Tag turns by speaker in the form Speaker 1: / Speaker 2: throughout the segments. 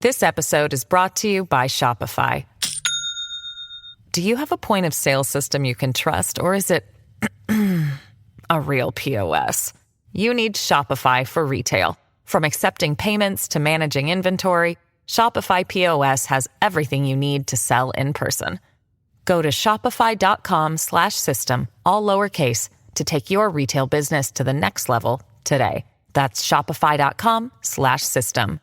Speaker 1: This episode is brought to you by Shopify. Do you have a point of sale system you can trust, or is it a real POS? You need Shopify for retail. From accepting payments to managing inventory, Shopify POS has everything you need to sell in person. Go to shopify.com/system, all lowercase, to take your retail business to the next level today. That's shopify.com/system.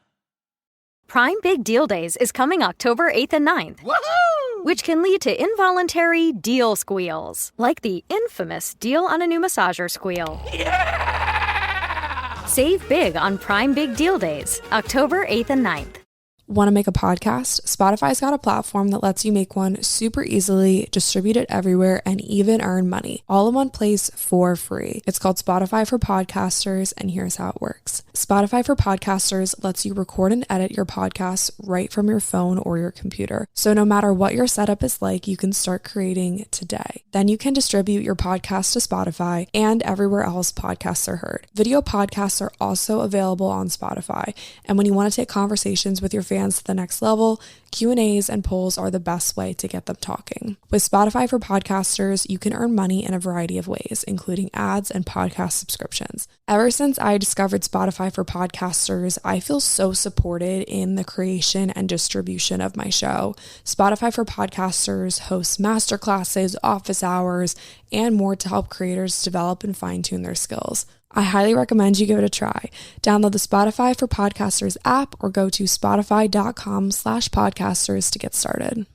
Speaker 2: Prime Big Deal Days is coming October 8th and 9th. Woohoo! Which can lead to involuntary deal squeals, like the infamous deal on a new massager squeal. Yeah! Save big on Prime Big Deal Days, October 8th and 9th.
Speaker 3: Want to make a podcast? Spotify's got a platform that lets you make one super easily, distribute it everywhere, and even earn money, all in one place for free. It's called Spotify for Podcasters, and here's how it works. Spotify for Podcasters lets you record and edit your podcasts right from your phone or your computer. So no matter what your setup is like, you can start creating today. Then you can distribute your podcast to Spotify and everywhere else podcasts are heard. Video podcasts are also available on Spotify, and when you want to take conversations with your fans to the next level, Q&As and polls are the best way to get them talking. With Spotify for Podcasters, you can earn money in a variety of ways, including ads and podcast subscriptions. Ever since I discovered Spotify for Podcasters, I feel so supported in the creation and distribution of my show. Spotify for Podcasters hosts masterclasses, office hours, and more to help creators develop and fine-tune their skills. I highly recommend you give it a try. Download the Spotify for Podcasters app or go to spotify.com/podcasters to get started.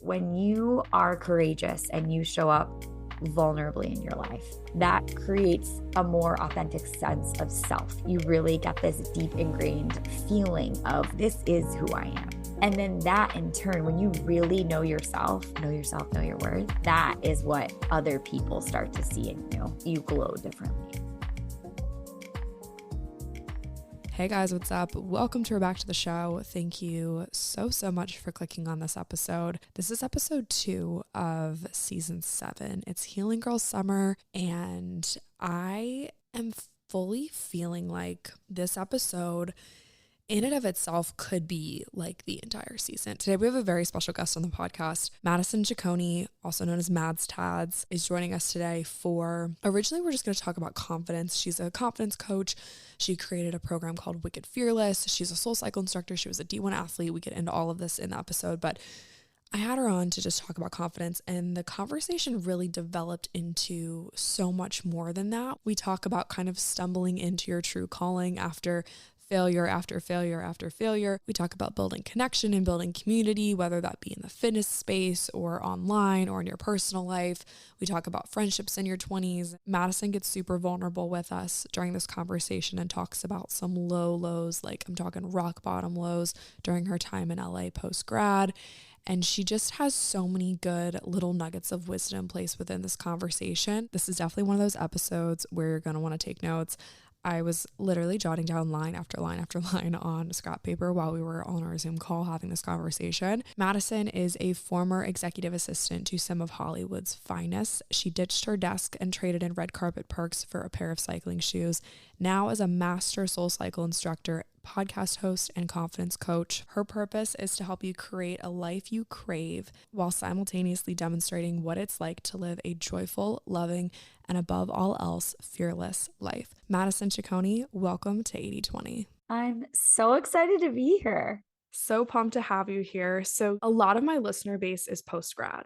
Speaker 4: When you are courageous and you show up vulnerably in your life, that creates a more authentic sense of self. You really get this deep ingrained feeling of this is who I am. And then that in turn, when you really know yourself, know your worth, that is what other people start to see in you. You glow differently.
Speaker 3: Hey guys, what's up? Welcome to Back to the Show. Thank you so much for clicking on this episode. This is episode 2 of season 7. It's Healing Girl Summer, and I am fully feeling like this episode in and of itself could be like the entire season. Today we have a very special guest on the podcast. Madison Ciccone, also known as MaddzTaddz, is joining us today for, originally we're just going to talk about confidence. She's a confidence coach. She created a program called Wicked Fearless. She's a SoulCycle instructor. She was a D1 athlete. We get into all of this in the episode, but I had her on to just talk about confidence, and the conversation really developed into so much more than that. We talk about kind of stumbling into your true calling after failure after failure after failure. We talk about building connection and building community, whether that be in the fitness space or online or in your personal life. We talk about friendships in your 20s. Madison gets super vulnerable with us during this conversation and talks about some lows, like I'm talking rock bottom lows during her time in LA post-grad. And she just has so many good little nuggets of wisdom placed within this conversation. This is definitely one of those episodes where you're going to want to take notes. I was literally jotting down line after line after line on scrap paper while we were on our Zoom call having this conversation. Madison is a former executive assistant to some of Hollywood's finest. She ditched her desk and traded in red carpet perks for a pair of cycling shoes. Now as a master SoulCycle instructor, podcast host, and confidence coach, her purpose is to help you create a life you crave while simultaneously demonstrating what it's like to live a joyful, loving, and above all else, fearless life. Madison Ciccone, welcome to 80/20.
Speaker 4: I'm so excited to be here.
Speaker 3: So pumped to have you here. So a lot of my listener base is post-grad,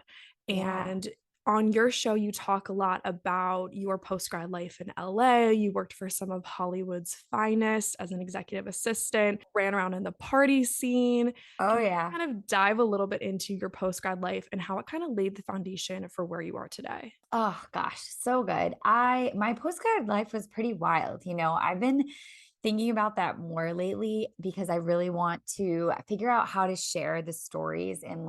Speaker 3: and on your show, you talk a lot about your post-grad life in LA. You worked for some of Hollywood's finest as an executive assistant, ran around in the party scene.
Speaker 4: Oh,
Speaker 3: Can you
Speaker 4: yeah.
Speaker 3: kind of dive a little bit into your post-grad life and how it kind of laid the foundation for where you are today?
Speaker 4: Oh, gosh, so good. My postgrad life was pretty wild. I've been thinking about that more lately because I really want to figure out how to share the stories in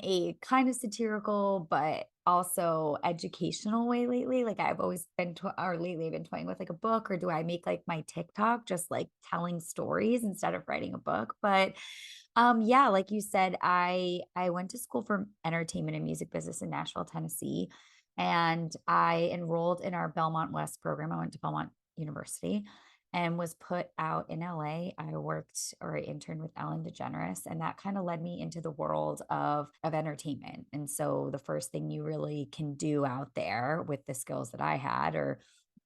Speaker 4: a kind of satirical, but also educational way lately. Like I've always been, lately I've been toying with like a book, or do I make like my TikTok just like telling stories instead of writing a book? But yeah, like you said, I went to school for entertainment and music business in Nashville, Tennessee, and I enrolled in our Belmont West program. I went to Belmont University. and was put out in LA. I worked or I interned with Ellen DeGeneres, and that kind of led me into the world of entertainment. And so the first thing you really can do out there with the skills that I had, or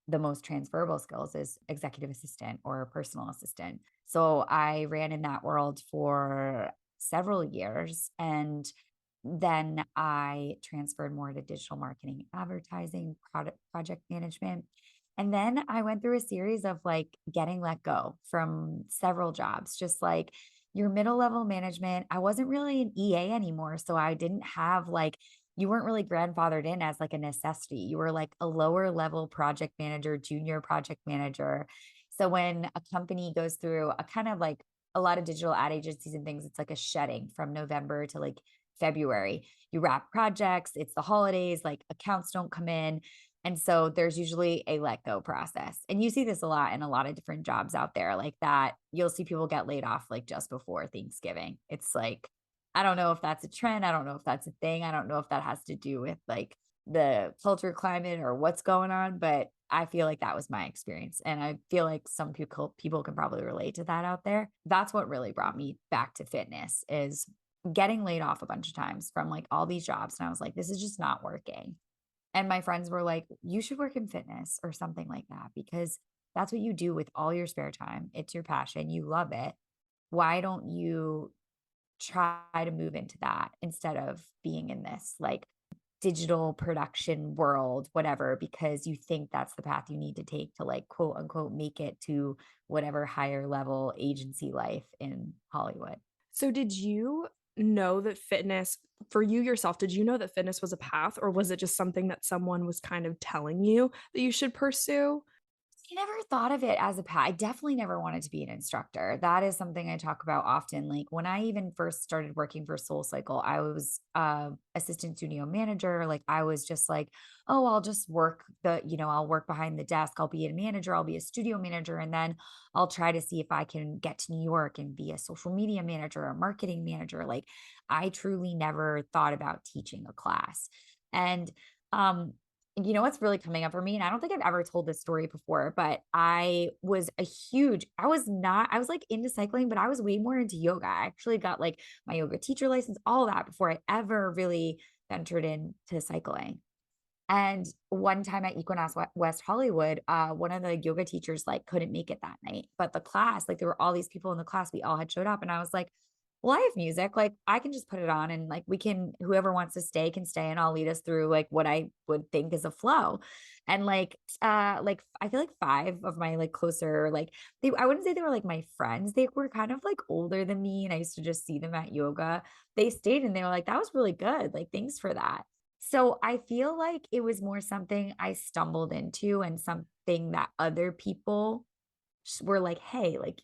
Speaker 4: the most transferable skills, is executive assistant or personal assistant. So I ran in that world for several years, and then I transferred more to digital marketing, advertising, project management. And then I went through a series of like getting let go from several jobs, just like your middle level management. I wasn't really an EA anymore. So I didn't have like, you weren't really grandfathered in as like a necessity. You were like a lower level project manager, junior project manager. So when a company goes through a kind of like a lot of digital ad agencies and things, it's like a shedding from November to like February. You wrap projects, it's the holidays, like accounts don't come in. And so there's usually a let go process. And you see this a lot in a lot of different jobs out there like that. You'll see people get laid off like just before Thanksgiving. It's like, I don't know if that's a trend. I don't know if that's a thing. I don't know if that has to do with like the culture climate or what's going on, but I feel like that was my experience. And I feel like some people can probably relate to that out there. That's what really brought me back to fitness, is getting laid off a bunch of times from like all these jobs. And I was like, this is just not working. And my friends were like, you should work in fitness or something like that, because that's what you do with all your spare time. It's your passion. You love it. Why don't you try to move into that instead of being in this like digital production world, whatever, because you think that's the path you need to take to like quote unquote make it to whatever higher level agency life in Hollywood.
Speaker 3: So did you know that fitness, for you yourself, did you know that fitness was a path, or was it just something that someone was kind of telling you that you should pursue?
Speaker 4: I never thought of it as a path. I definitely never wanted to be an instructor. That is something I talk about often. Like when I even first started working for SoulCycle, I was assistant studio manager. Like I was just like, oh, I'll just work I'll work behind the desk. I'll be a manager. I'll be a studio manager. And then I'll try to see if I can get to New York and be a social media manager or marketing manager. Like I truly never thought about teaching a class. And you know what's really coming up for me? And I don't think I've ever told this story before, but I was like into cycling, but I was way more into yoga. I actually got like my yoga teacher license, all that before I ever really ventured into cycling. And one time at Equinox West Hollywood, one of the yoga teachers like couldn't make it that night, but the class, like there were all these people in the class, we all had showed up, and I was like, well, I have music. Like I can just put it on and like whoever wants to stay can stay, and I'll lead us through like what I would think is a flow. And like I feel like five of my like closer, like I wouldn't say they were like my friends. They were kind of like older than me, and I used to just see them at yoga. They stayed and they were like, that was really good. Like, thanks for that. So I feel like it was more something I stumbled into and something that other people were like, hey, like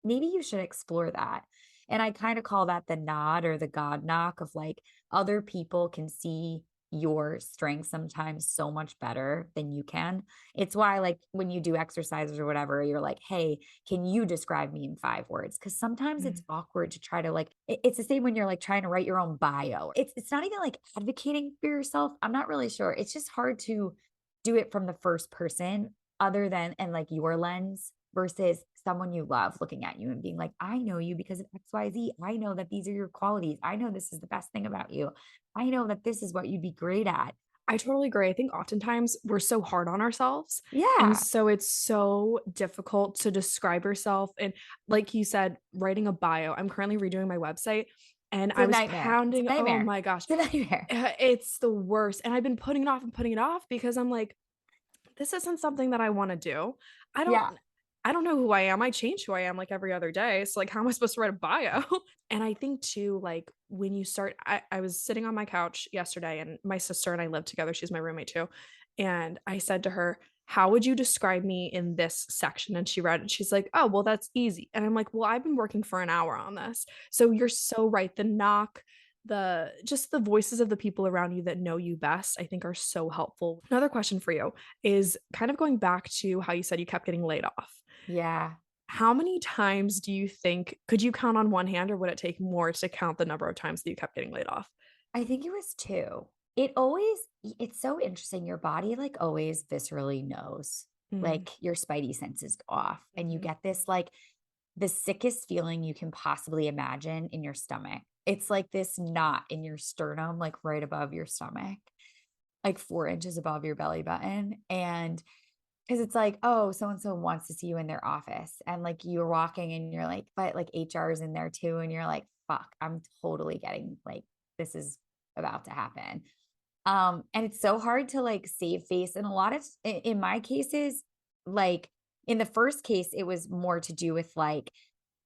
Speaker 4: maybe you should explore that. And I kind of call that the nod or the God knock of like other people can see your strength sometimes so much better than you can. It's why like when you do exercises or whatever, you're like, hey, can you describe me in 5 words? Because sometimes it's awkward to try to like, it's the same when you're like trying to write your own bio. It's not even like advocating for yourself. I'm not really sure. It's just hard to do it from the first person other than, and like your lens versus someone you love looking at you and being like, I know you because of XYZ. I know that these are your qualities. I know this is the best thing about you. I know that this is what you'd be great at.
Speaker 3: I totally agree. I think oftentimes we're so hard on ourselves.
Speaker 4: Yeah.
Speaker 3: And so it's so difficult to describe yourself. And like you said, writing a bio. I'm currently redoing my website, and I was pounding. Oh my gosh.
Speaker 4: It's a nightmare.
Speaker 3: It's the worst. And I've been putting it off because I'm like, this isn't something that I want to do. I don't know who I am. I change who I am like every other day. So like, how am I supposed to write a bio? And I think too, like when you start, I was sitting on my couch yesterday, and my sister and I live together. She's my roommate too. And I said to her, how would you describe me in this section? And she read it. She's like, oh, well, that's easy. And I'm like, well, I've been working for an hour on this. So you're so right. The knock, just the voices of the people around you that know you best, I think are so helpful. Another question for you is kind of going back to how you said you kept getting laid off.
Speaker 4: Yeah.
Speaker 3: How many times do you think, could you count on one hand, or would it take more to count the number of times that you kept getting laid off?
Speaker 4: I think it was 2. It's so interesting. Your body like always viscerally knows like your spidey senses go off and you get this, like the sickest feeling you can possibly imagine in your stomach. It's like this knot in your sternum, like right above your stomach, like 4 inches above your belly button. And because it's like, oh, so-and-so wants to see you in their office. And like you're walking and you're like, but like HR is in there too. And you're like, fuck, I'm totally getting like, this is about to happen. And it's so hard to like save face. And a lot of, in my cases, like in the first case, it was more to do with like,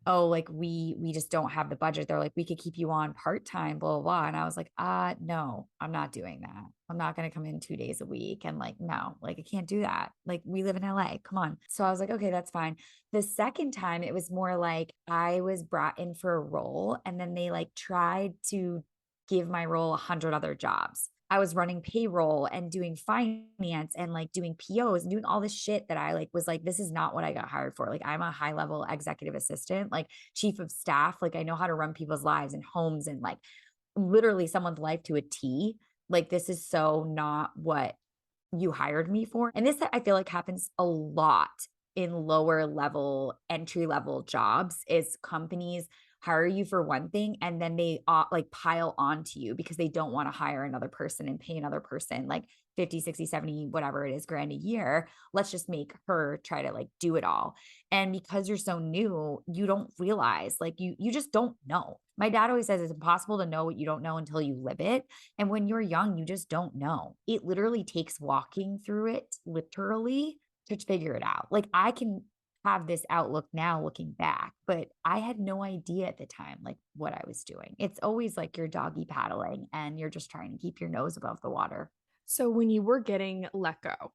Speaker 4: oh, like we just don't have the budget. They're like, we could keep you on part-time, blah, blah, blah. And I was like, no, I'm not doing that. I'm not going to come in 2 days a week. And like, no, like I can't do that. Like we live in LA. Come on. So I was like, okay, that's fine. The second time it was more like I was brought in for a role and then they like tried to give my role 100 other jobs. I was running payroll and doing finance and like doing POs and doing all this shit that I like was like, this is not what I got hired for. Like I'm a high level executive assistant, like chief of staff. Like I know how to run people's lives and homes and like literally someone's life to a T. Like this is so not what you hired me for. And this, I feel like happens a lot in lower level, entry level jobs is companies hire you for one thing and then they like pile onto you because they don't want to hire another person and pay another person like 50, 60, 70, whatever it is, grand a year. Let's just make her try to like do it all. And because you're so new, you don't realize, like you just don't know. My dad always says it's impossible to know what you don't know until you live it. And when you're young, you just don't know. It literally takes walking through it literally to figure it out. Like I can have this outlook now looking back, but I had no idea at the time, like what I was doing. It's always like you're doggy paddling and you're just trying to keep your nose above the water.
Speaker 3: So when you were getting let go,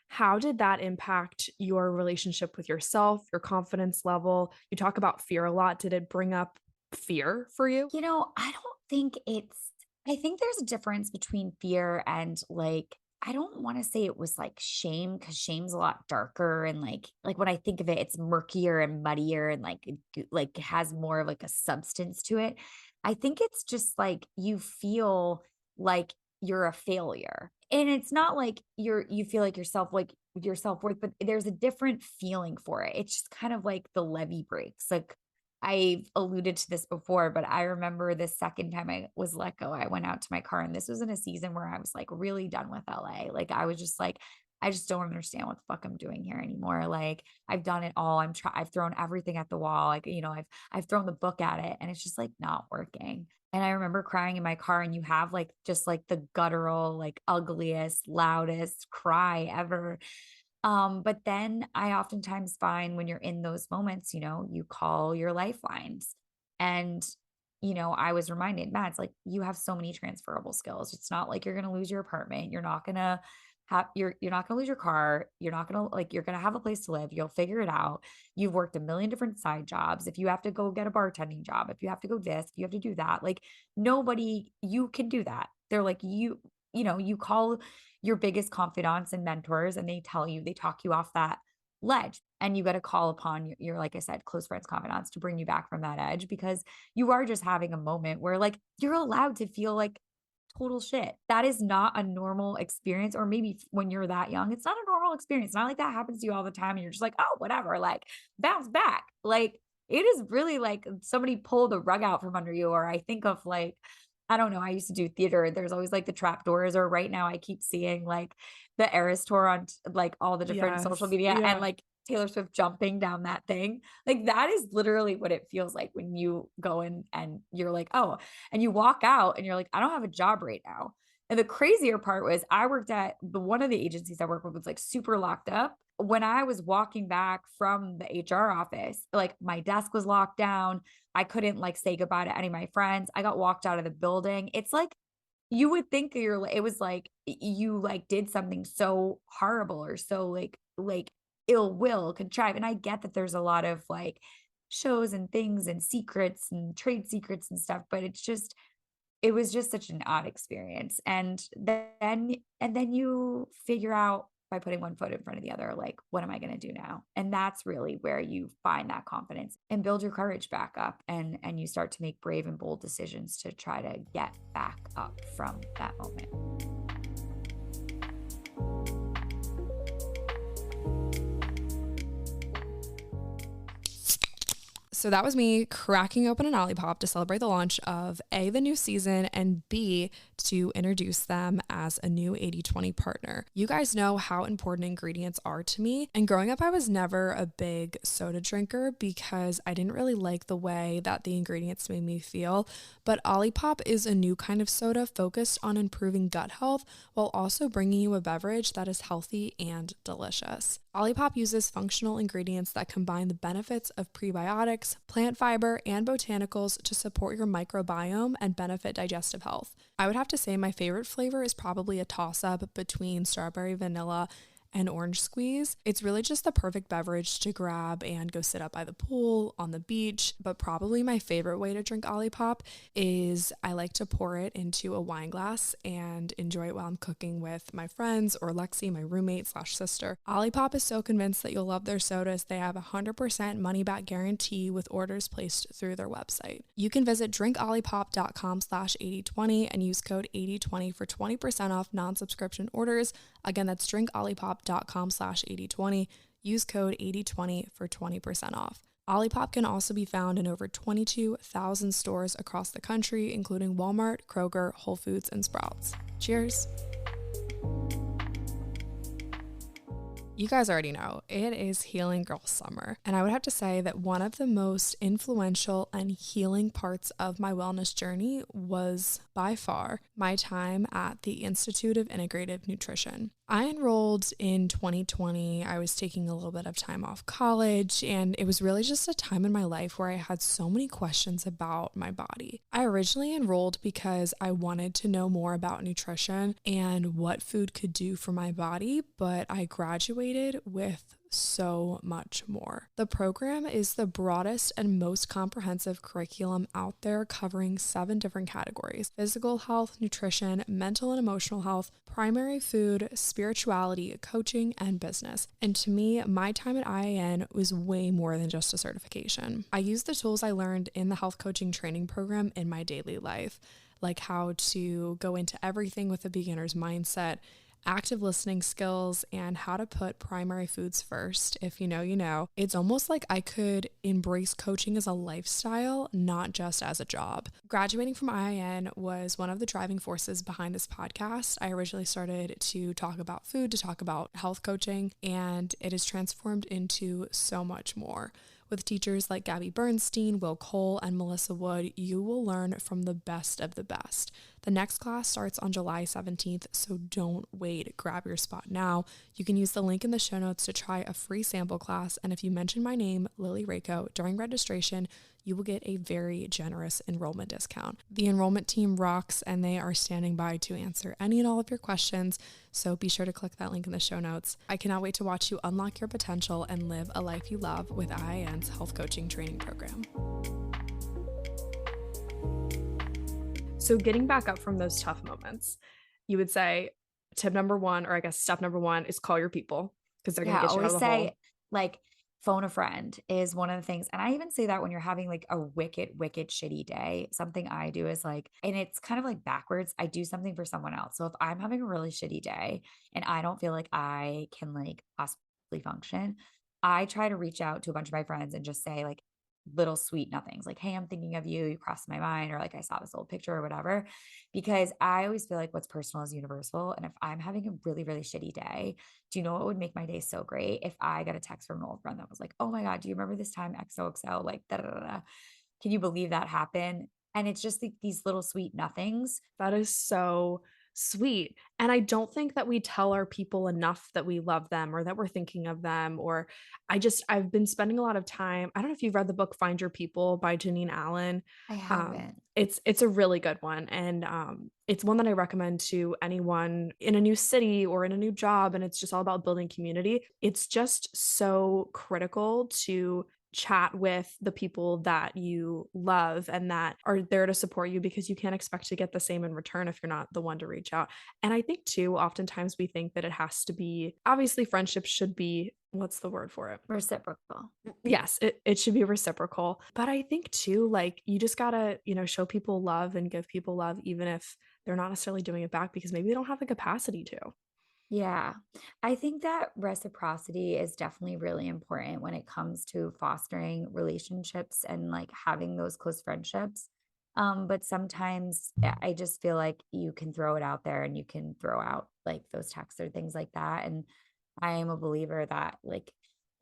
Speaker 3: how did that impact your relationship with yourself, your confidence level? You talk about fear a lot. Did it bring up fear for you?
Speaker 4: You know, I think there's a difference between fear and like, I don't want to say it was like shame because shame's a lot darker and like when I think of it, it's murkier and muddier and like has more of like a substance to it. I think it's just like you feel like you're a failure. And it's not like you feel like your self-worth, but there's a different feeling for it. It's just kind of like the levee breaks. Like I've alluded to this before, but I remember the second time I was let go, I went out to my car and this was in a season where I was like really done with LA. Like I was just like, I just don't understand what the fuck I'm doing here anymore. Like I've done it all. I've thrown everything at the wall. Like, you know, I've thrown the book at it and it's just like not working. And I remember crying in my car and you have like, just like the guttural, like ugliest, loudest cry ever. But then I oftentimes find when you're in those moments, you know, you call your lifelines. And, you know, I was reminded, Madds, like you have so many transferable skills. It's not like you're going to lose your apartment. You're not going to you're not going to lose your car. You're not going to you're going to have a place to live. You'll figure it out. You've worked a million different side jobs. If you have to go get a bartending job, if you have to go this, if you have to do that, like you can do that. They're like, you know, you call your biggest confidants and mentors and they talk you off that ledge and you got to call upon your, like I said, close friends, confidants to bring you back from that edge because you are just having a moment where like, you're allowed to feel like total shit. That is not a normal experience. Or maybe when you're that young, it's not a normal experience. It's not like that happens to you all the time. And you're just like, oh, whatever, like bounce back. Like it is really like somebody pulled the rug out from under you. Or I think of like, I don't know. I used to do theater. There's always like the trap doors, or right now I keep seeing like the Eras tour on like all the different social media and like Taylor Swift jumping down that thing. Like that is literally what it feels like when you go in and you're like, oh, and you walk out and you're like, I don't have a job right now. And the crazier part was I worked at one of the agencies I worked with was like super locked up. When I was walking back from the HR office, like my desk was locked down. I couldn't like say goodbye to any of my friends. I got walked out of the building. It's like, you would think it was like you like did something so horrible or so like ill will contrive. And I get that there's a lot of like shows and things and secrets and trade secrets and stuff, but it was just such an odd experience. And then you figure out by putting one foot in front of the other, like, what am I going to do now? And that's really where you find that confidence and build your courage back up. And you start to make brave and bold decisions to try to get back up from that moment.
Speaker 3: So that was me cracking open an Olipop to celebrate the launch of A, the new season, and B, to introduce them as a new 80/20 partner. You guys know how important ingredients are to me. And growing up, I was never a big soda drinker because I didn't really like the way that the ingredients made me feel. But Olipop is a new kind of soda focused on improving gut health while also bringing you a beverage that is healthy and delicious. Olipop uses functional ingredients that combine the benefits of prebiotics, plant fiber, and botanicals to support your microbiome and benefit digestive health. I would have to say my favorite flavor is probably a toss-up between strawberry vanilla and orange squeeze. It's really just the perfect beverage to grab and go sit up by the pool, on the beach. But probably my favorite way to drink Olipop is I like to pour it into a wine glass and enjoy it while I'm cooking with my friends or Lexi, my roommate/sister. Olipop is so convinced that you'll love their sodas. They have a 100% money back guarantee with orders placed through their website. You can visit drinkolipop.com/8020 and use code 8020 for 20% off non-subscription orders. Again, that's drinkolipop.com/8020. Use code 8020 for 20% off. Olipop can also be found in over 22,000 stores across the country, including Walmart, Kroger, Whole Foods, and Sprouts. Cheers. You guys already know, it is Healing Girl Summer. And I would have to say that one of the most influential and healing parts of my wellness journey was by far my time at the Institute of Integrative Nutrition. I enrolled in 2020. I was taking a little bit of time off college, and it was really just a time in my life where I had so many questions about my body. I originally enrolled because I wanted to know more about nutrition and what food could do for my body, but I graduated with so much more. The program is the broadest and most comprehensive curriculum out there, covering 7 different categories: physical health, nutrition, mental and emotional health, primary food, spirituality, coaching, and business. And to me, my time at IAN was way more than just a certification. I used the tools I learned in the health coaching training program in my daily life, like how to go into everything with a beginner's mindset, active listening skills, and how to put primary foods first. If you know, you know. It's almost like I could embrace coaching as a lifestyle, not just as a job. Graduating from IIN was one of the driving forces behind this podcast. I originally started to talk about food, to talk about health coaching, and it has transformed into so much more. With teachers like Gabby Bernstein, Will Cole, and Melissa Wood, you will learn from the best of the best. The next class starts on July 17th, so don't wait. Grab your spot now. You can use the link in the show notes to try a free sample class, and if you mention my name, Lily Rako, during registration, you will get a very generous enrollment discount. The enrollment team rocks, and they are standing by to answer any and all of your questions, so be sure to click that link in the show notes. I cannot wait to watch you unlock your potential and live a life you love with IIN's health coaching training program. So getting back up from those tough moments, you would say tip number 1, or I guess step number 1, is call your people, because they're going to get you out of the hole. I always say,
Speaker 4: like, phone a friend is one of the things. And I even say that when you're having like a wicked shitty day. Something I do is like, and it's kind of like backwards, I do something for someone else. So if I'm having a really shitty day and I don't feel like I can like possibly function, I try to reach out to a bunch of my friends and just say like little sweet nothings, like, hey, I'm thinking of you, you crossed my mind, or like I saw this old picture or whatever, because I always feel like what's personal is universal. And if I'm having a really shitty day, do you know what would make my day so great? If I got a text from an old friend that was like, oh my God, do you remember this time XOXO, like da da da da, can you believe that happened? And it's just like these little sweet nothings.
Speaker 3: That is so sweet. And I don't think that we tell our people enough that we love them or that we're thinking of them. Or I've been spending a lot of time. I don't know if you've read the book Find Your People by Janine Allen.
Speaker 4: I haven't.
Speaker 3: It's a really good one. And it's one that I recommend to anyone in a new city or in a new job. And it's just all about building community. It's just so critical to chat with the people that you love and that are there to support you, because you can't expect to get the same in return if you're not the one to reach out. And I think too, oftentimes we think that it has to be, obviously friendship should be, what's the word for it?
Speaker 4: Reciprocal.
Speaker 3: Yes, it should be reciprocal. But I think too, like, you just gotta, show people love and give people love, even if they're not necessarily doing it back, because maybe they don't have the capacity to.
Speaker 4: Yeah. I think that reciprocity is definitely really important when it comes to fostering relationships and like having those close friendships. But sometimes I just feel like you can throw it out there and you can throw out like those texts or things like that. And I am a believer that like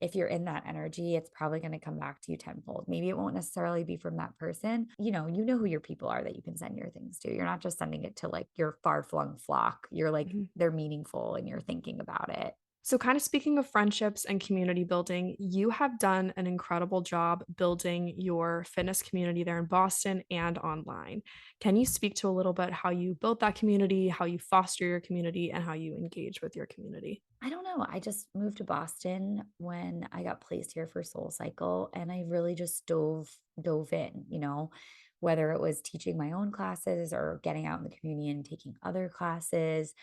Speaker 4: if you're in that energy, it's probably going to come back to you tenfold. Maybe it won't necessarily be from that person. You know who your people are that you can send your things to. You're not just sending it to like your far flung flock. You're like,
Speaker 3: Mhm.
Speaker 4: they're meaningful and you're thinking about it.
Speaker 3: So, kind of speaking of friendships and community building, you have done an incredible job building your fitness community there in Boston and online. Can you speak to a little bit how you built that community, how you foster your community, and how you engage with your community?
Speaker 4: I don't know. I just moved to Boston when I got placed here for SoulCycle and I really just dove in, whether it was teaching my own classes or getting out in the community and taking other classes,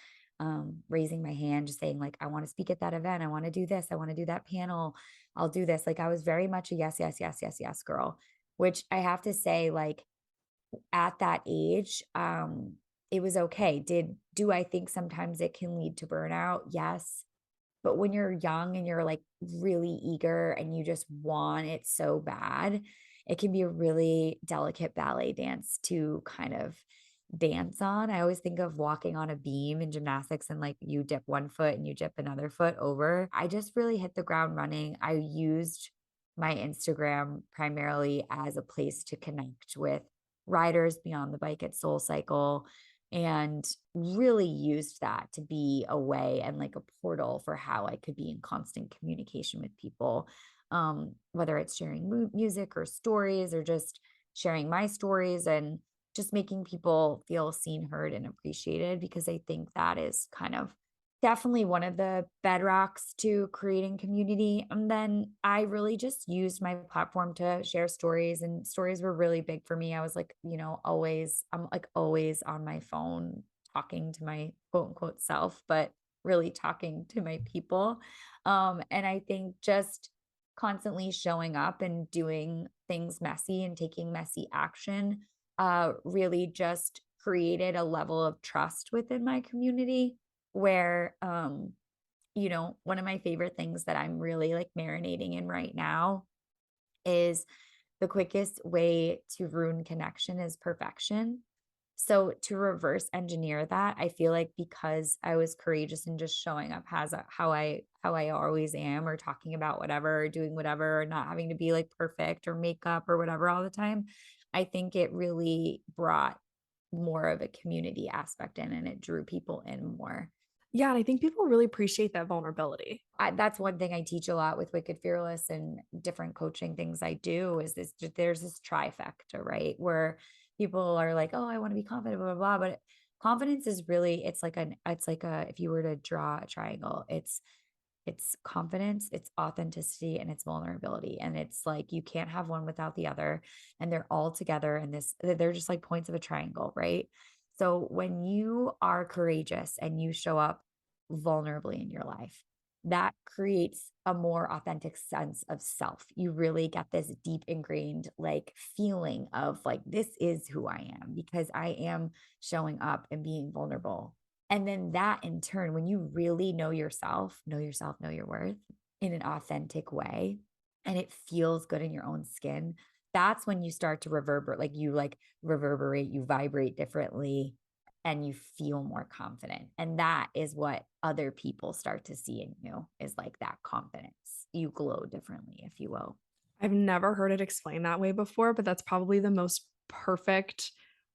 Speaker 4: raising my hand, just saying like, I want to speak at that event. I want to do this. I want to do that panel. I'll do this. Like I was very much a yes, yes, yes, yes, yes girl, which I have to say, like at that age, it was okay. Do I think sometimes it can lead to burnout? Yes, but when you're young and you're like really eager and you just want it so bad, it can be a really delicate ballet dance to kind of dance on. I always think of walking on a beam in gymnastics and like you dip one foot and you dip another foot over. I just really hit the ground running. I used my Instagram primarily as a place to connect with riders beyond the bike at SoulCycle and really used that to be a way and like a portal for how I could be in constant communication with people. Whether it's sharing music or stories or just sharing my stories and just making people feel seen, heard, and appreciated, because I think that is kind of definitely one of the bedrocks to creating community. And then I really just used my platform to share stories, and stories were really big for me. I was like, I'm like always on my phone talking to my quote unquote self, but really talking to my people. And I think just constantly showing up and doing things messy and taking messy action really just created a level of trust within my community where one of my favorite things that I'm really like marinating in right now is the quickest way to ruin connection is perfection. So to reverse engineer that, I feel like because I was courageous and just showing up as how I always am, or talking about whatever, or doing whatever, or not having to be like perfect or makeup or whatever all the time, I think it really brought more of a community aspect in and it drew people in more.
Speaker 3: Yeah, and I think people really appreciate that vulnerability.
Speaker 4: That's one thing I teach a lot with Wicked Fearless and different coaching things I do is there's this trifecta, right? Where people are like, oh, I want to be confident, blah, blah, blah. But confidence is really, it's like if you were to draw a triangle, it's confidence, it's authenticity, and it's vulnerability. And it's like you can't have one without the other. And they're all together in this, they're just like points of a triangle, right? So when you are courageous and you show up vulnerably in your life, that creates a more authentic sense of self. You really get this deep ingrained like feeling of like, this is who I am because I am showing up and being vulnerable. And then that in turn, when you really know your worth in an authentic way, and it feels good in your own skin, that's when you start to reverberate, you vibrate differently, and you feel more confident. And that is what other people start to see in you is like that confidence. You glow differently, if you will.
Speaker 3: I've never heard it explained that way before, but that's probably the most perfect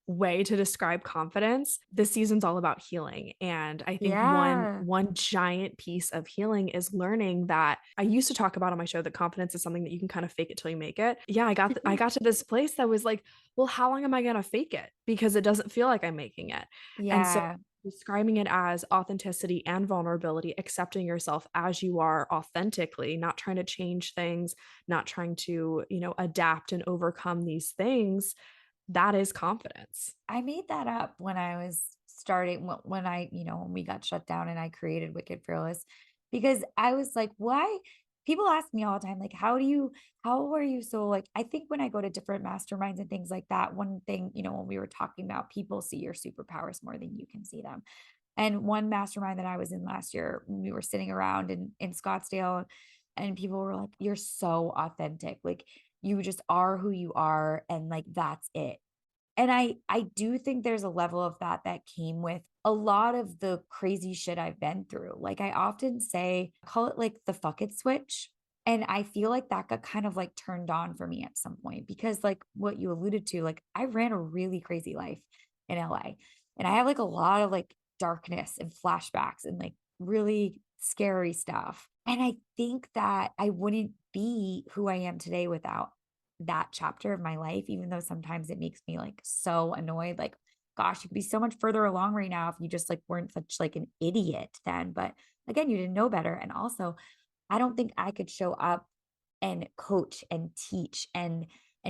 Speaker 3: way to describe confidence. This season's all about healing, and I think one
Speaker 4: Yeah.
Speaker 3: one giant piece of healing is learning that I used to talk about on my show that confidence is something that you can kind of fake it till you make it. Yeah, I got to this place that was like, well, how long am I going to fake it? Because it doesn't feel like I'm making it. And so
Speaker 4: Yeah.
Speaker 3: describing it as authenticity and vulnerability, accepting yourself as you are authentically, not trying to change things, not trying to, adapt and overcome these things, that is confidence.
Speaker 4: I made that up when I was starting when when we got shut down and I created Wicked Fearless because I was like, why? People ask me all the time, like, how are you so like, I think when I go to different masterminds and things like that, one thing, when we were talking about people see your superpowers more than you can see them. And one mastermind that I was in last year, we were sitting around in Scottsdale and people were like, you're so authentic. Like you just are who you are. And like, that's it. And I do think there's a level of that came with a lot of the crazy shit I've been through. Like I often say, call it like the fuck it switch. And I feel like that got kind of like turned on for me at some point because like what you alluded to, like I ran a really crazy life in LA and I have like a lot of like darkness and flashbacks and like really scary stuff. And I think that I wouldn't be who I am today without that chapter of my life, even though sometimes it makes me like so annoyed. Like, gosh, you could be so much further along right now if you just like weren't such like an idiot then. But again, you didn't know better. And also, I don't think I could show up and coach and teach and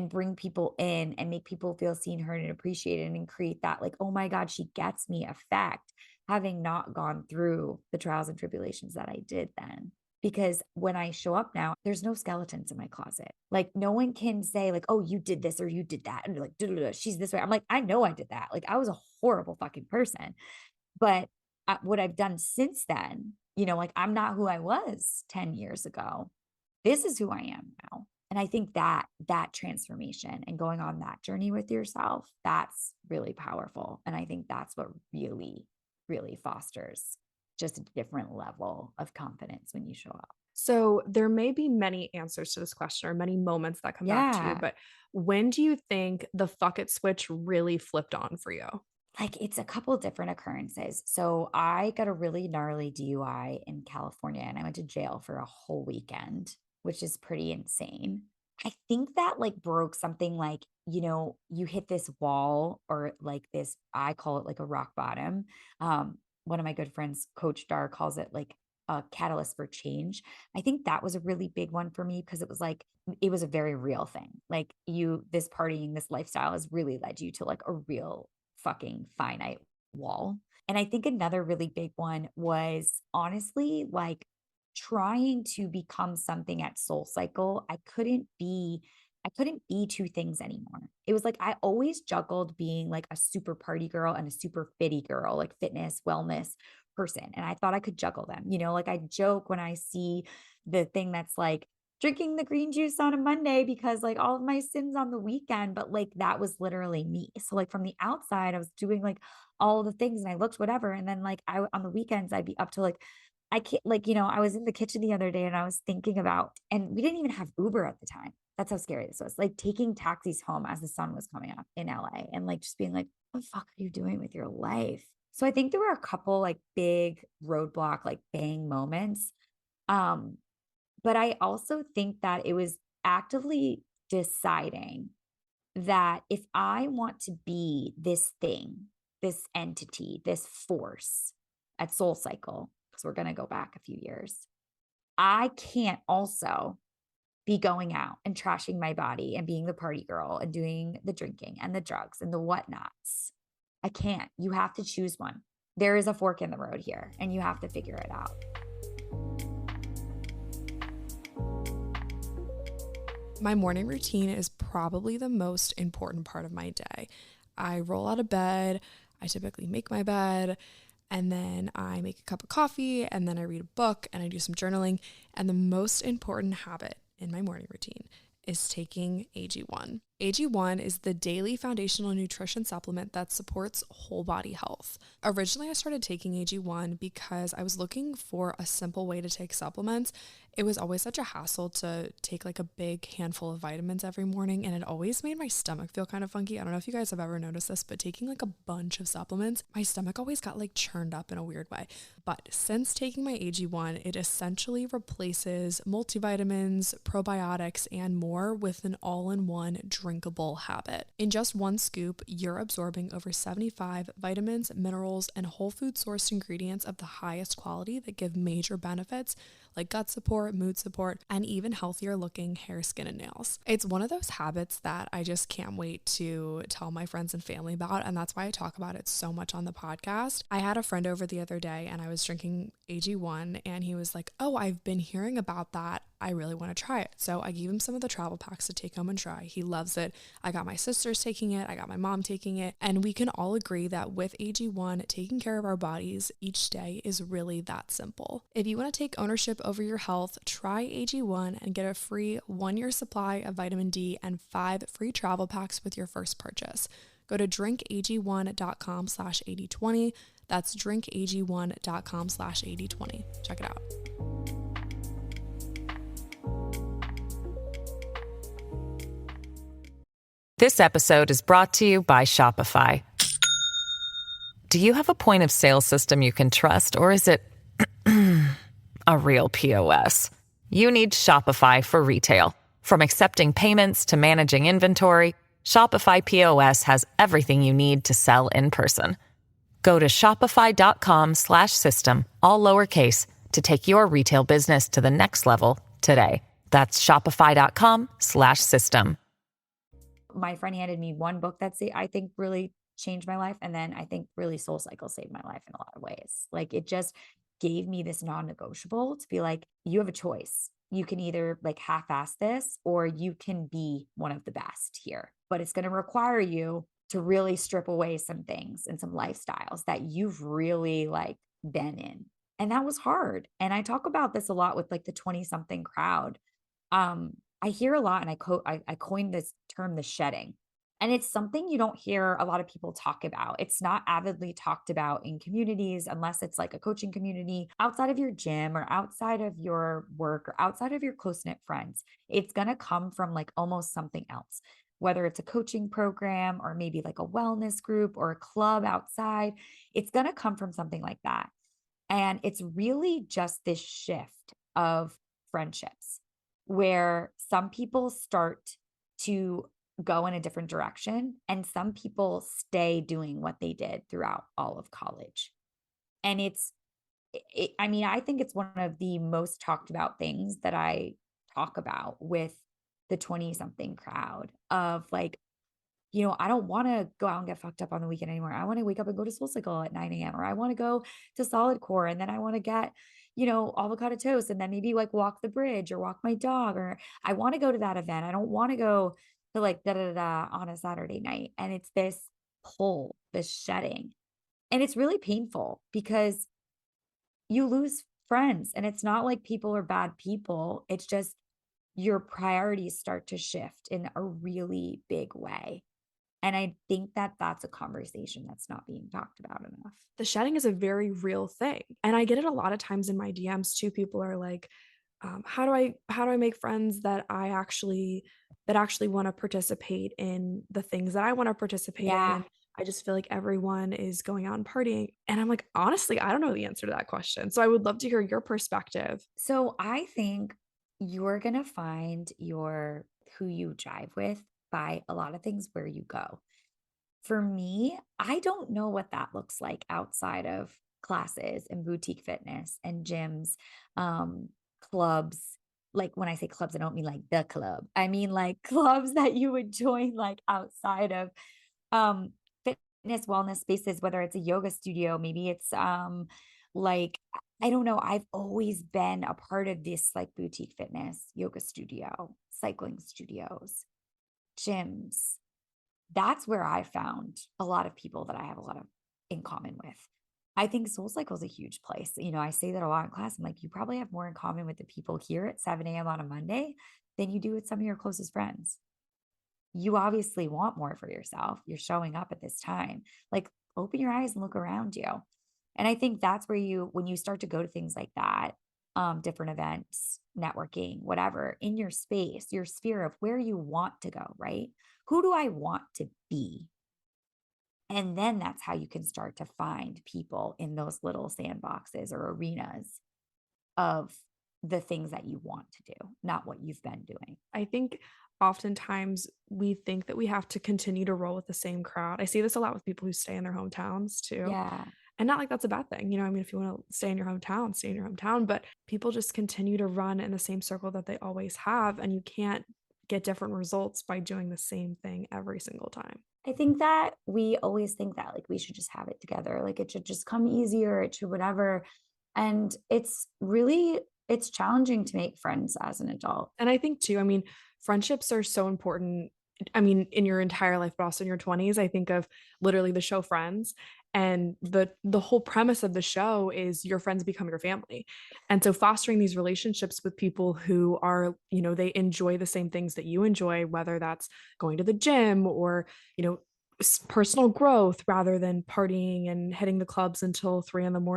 Speaker 4: bring people in and make people feel seen, heard, and appreciated and create that like, oh my God, she gets me effect, having not gone through the trials and tribulations that I did then. Because when I show up now, there's no skeletons in my closet. Like no one can say like, oh, you did this or you did that. And they're like, she's this way. I'm like, I know I did that. Like I was a horrible fucking person. But what I've done since then, you know, like I'm not who I was 10 years ago. This is who I am now. And I think that transformation and going on that journey with yourself, that's really powerful. And I think that's what really, really fosters just a different level of confidence when you show up.
Speaker 3: So there may be many answers to this question or many moments that come back to you, but when do you think the fuck it switch really flipped on for you?
Speaker 4: Like it's a couple different occurrences. So I got a really gnarly DUI in California and I went to jail for a whole weekend, which is pretty insane. I think that like broke something like, you know, you hit this wall or like this, I call it like a rock bottom. One of my good friends, Coach Dar, calls it like a catalyst for change. I think that was a really big one for me because it was like, it was a very real thing. Like this partying, this lifestyle has really led you to like a real fucking finite wall. And I think another really big one was honestly like trying to become something at SoulCycle. I couldn't be two things anymore. It was like I always juggled being like a super party girl and a super fitty girl, like fitness, wellness person. And I thought I could juggle them. You know, like I joke when I see the thing that's like drinking the green juice on a Monday because like all of my sins on the weekend, but like that was literally me. So like from the outside, I was doing like all the things and I looked whatever. And then like on the weekends, I'd be up to like, I can't like, you know, I was in the kitchen the other day and I was thinking about, and we didn't even have Uber at the time. That's how scary this was. Like taking taxis home as the sun was coming up in LA and like just being like, what the fuck are you doing with your life? So I think there were a couple like big roadblock, like bang moments. But I also think that it was actively deciding that if I want to be this thing, this entity, this force at SoulCycle, because we're going to go back a few years, I can't also be going out and trashing my body and being the party girl and doing the drinking and the drugs and the whatnots. I can't. You have to choose one. There is a fork in the road here and you have to figure it out.
Speaker 3: My morning routine is probably the most important part of my day. I roll out of bed, I typically make my bed, and then I make a cup of coffee, and then I read a book, and I do some journaling. And the most important habit in my morning routine is taking AG1. AG1 is the daily foundational nutrition supplement that supports whole body health. Originally, I started taking AG1 because I was looking for a simple way to take supplements. It was always such a hassle to take like a big handful of vitamins every morning, and it always made my stomach feel kind of funky. I don't know if you guys have ever noticed this, but taking like a bunch of supplements, my stomach always got like churned up in a weird way. But since taking my AG1, it essentially replaces multivitamins, probiotics, and more with an all-in-one drinkable habit. In just one scoop, you're absorbing over 75 vitamins, minerals, and whole food sourced ingredients of the highest quality that give major benefits like gut support, mood support, and even healthier looking hair, skin, and nails. It's one of those habits that I just can't wait to tell my friends and family about, and that's why I talk about it so much on the podcast. I had a friend over the other day and I was drinking AG1 and he was like, oh, I've been hearing about that. I really want to try it. So I gave him some of the travel packs to take home and try. He loves it. I got my sisters taking it. I got my mom taking it. And we can all agree that with AG1, taking care of our bodies each day is really that simple. If you want to take ownership over your health, try AG1 and get a free 1-year supply of vitamin D and 5 free travel packs with your first purchase. Go to drinkag1.com/8020. That's drinkag1.com/8020. Check it out.
Speaker 1: This episode is brought to you by Shopify. Do you have a point of sale system you can trust, or is it a real POS? You need Shopify for retail. From accepting payments to managing inventory, Shopify POS has everything you need to sell in person. Go to shopify.com/system, all lowercase, to take your retail business to the next level today. That's shopify.com/system.
Speaker 4: My friend handed me one book that I think really changed my life. And then I think really SoulCycle saved my life in a lot of ways. Like it just gave me this non-negotiable to be like, you have a choice. You can either like half-ass this or you can be one of the best here, but it's going to require you to really strip away some things and some lifestyles that you've really like been in. And that was hard. And I talk about this a lot with like the 20 something crowd. I hear a lot, and I coined this term, the shedding. And it's something you don't hear a lot of people talk about. It's not avidly talked about in communities unless it's like a coaching community outside of your gym or outside of your work or outside of your close-knit friends. It's going to come from like almost something else, whether it's a coaching program or maybe like a wellness group or a club outside. It's going to come from something like that. And it's really just this shift of friendships where some people start to go in a different direction and some people stay doing what they did throughout all of college. And I think it's one of the most talked about things that I talk about with the 20 something crowd of like, I don't want to go out and get fucked up on the weekend anymore. I want to wake up and go to SoulCycle at 9 a.m. or I want to go to Solid Core and then I want to get avocado toast and then maybe like walk the bridge or walk my dog, or I want to go to that event. I don't want to go to like on a Saturday night. And it's this pull, this shedding. And it's really painful because you lose friends and it's not like people are bad people. It's just your priorities start to shift in a really big way. And I think that that's a conversation that's not being talked about enough.
Speaker 3: The shedding is a very real thing. And I get it a lot of times in my DMs too. People are like, how do I make friends that actually want to participate in the things that I want to participate in? I just feel like everyone is going out and partying. And I'm like, honestly, I don't know the answer to that question. So I would love to hear your perspective.
Speaker 4: So I think you're going to find who you jive with by a lot of things where you go. For me, I don't know what that looks like outside of classes and boutique fitness and gyms, clubs. Like when I say clubs, I don't mean like the club. I mean like clubs that you would join like outside of fitness wellness spaces, whether it's a yoga studio, maybe it's like, I don't know. I've always been a part of this like boutique fitness, yoga studio, cycling studios, gyms. That's where I found a lot of people that I have a lot of in common with. I think SoulCycle is a huge place. I say that a lot in class. I'm like, you probably have more in common with the people here at 7 a.m. on a Monday than you do with some of your closest friends. You obviously want more for yourself. You're showing up at this time. Like, open your eyes and look around you. And I think that's where when you start to go to things like that, different events, networking, whatever, in your space, your sphere of where you want to go, right? Who do I want to be? And then that's how you can start to find people in those little sandboxes or arenas of the things that you want to do, not what you've been doing.
Speaker 3: I think oftentimes we think that we have to continue to roll with the same crowd. I see this a lot with people who stay in their hometowns too.
Speaker 4: Yeah.
Speaker 3: And not like that's a bad thing. You know, I mean, if you want to stay in your hometown, stay in your hometown, but people just continue to run in the same circle that they always have. And you can't get different results by doing the same thing every single time.
Speaker 4: I think that we always think that like we should just have it together. Like it should just come easier. It should whatever. And it's challenging to make friends as an adult.
Speaker 3: And I think too, I mean, friendships are so important. I mean, in your entire life, but also in your 20s. I think of literally the show Friends, and the whole premise of the show is your friends become your family. And so fostering these relationships with people who are, you know, they enjoy the same things that you enjoy, whether that's going to the gym or, you know, personal growth rather than partying and hitting the clubs until 3 a.m.